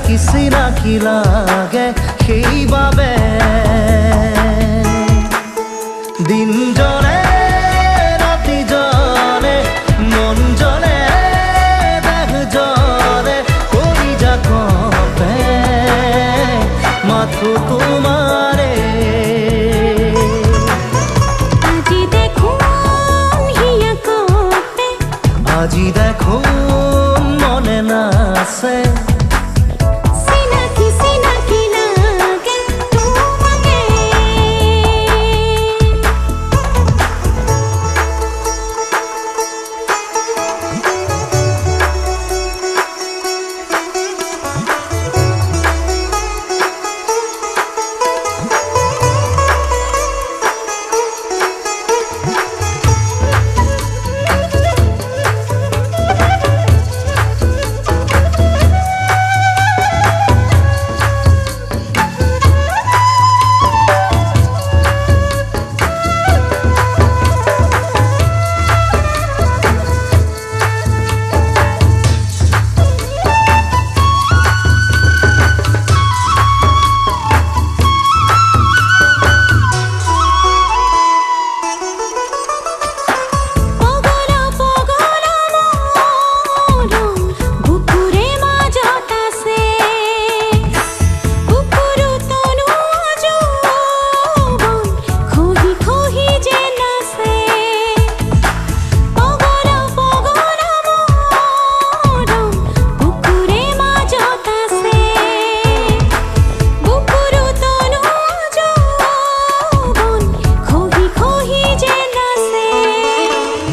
চিনাকি লাগে সেইবাবে দিন জলে ৰাতি জলে মন জলে দেহ জলে কৰি যা কপে মাথো তোমাৰে আজি দেখোন হিয়া কপে আজি দেখোন মনে নাছে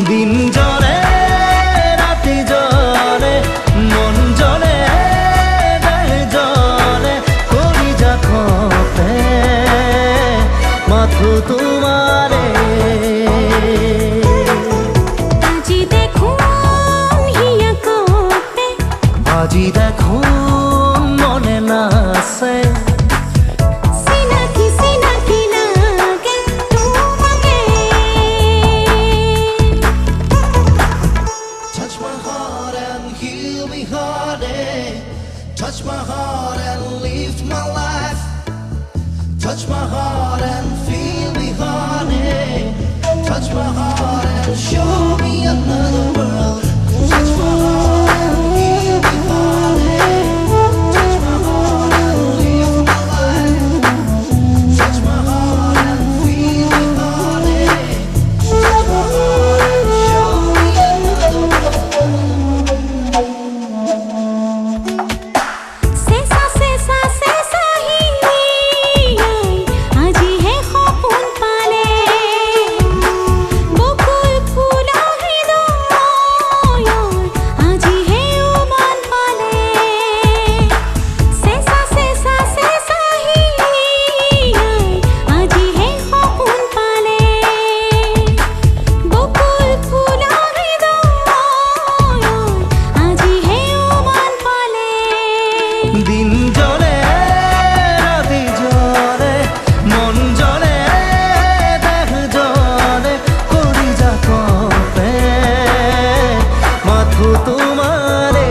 দিন জলে রাতি জলে মন জলে দেহ জলে কৰি যা কপে মাথো তোমাৰে আজি দেখোন হিয়া কপে আজি দেখোন মনে নাছে Touch my heart and lift my life. Touch my heart and feel me, honey. Touch my heart and show me another world. Touch my heart and heal me, honey. Touch my heart and lift my life. Touch my heart and feel me, honey. Touch my heart and show me another world. দিন জলে রাতি জলে মন জলে দেহ জলে কৰি যা কপে মাথো তোমাৰে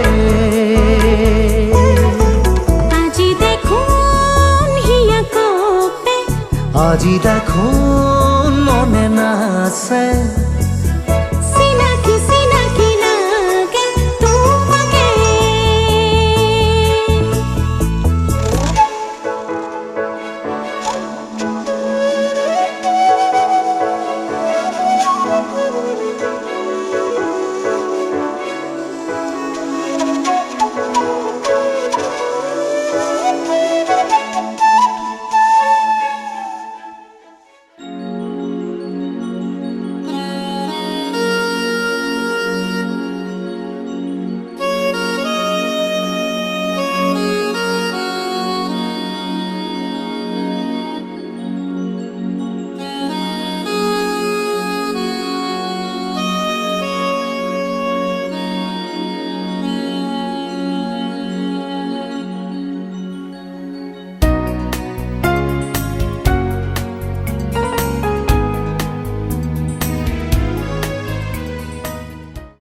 আজি দেখোন হিয়া কপে আজি দেখোন মনে নাছে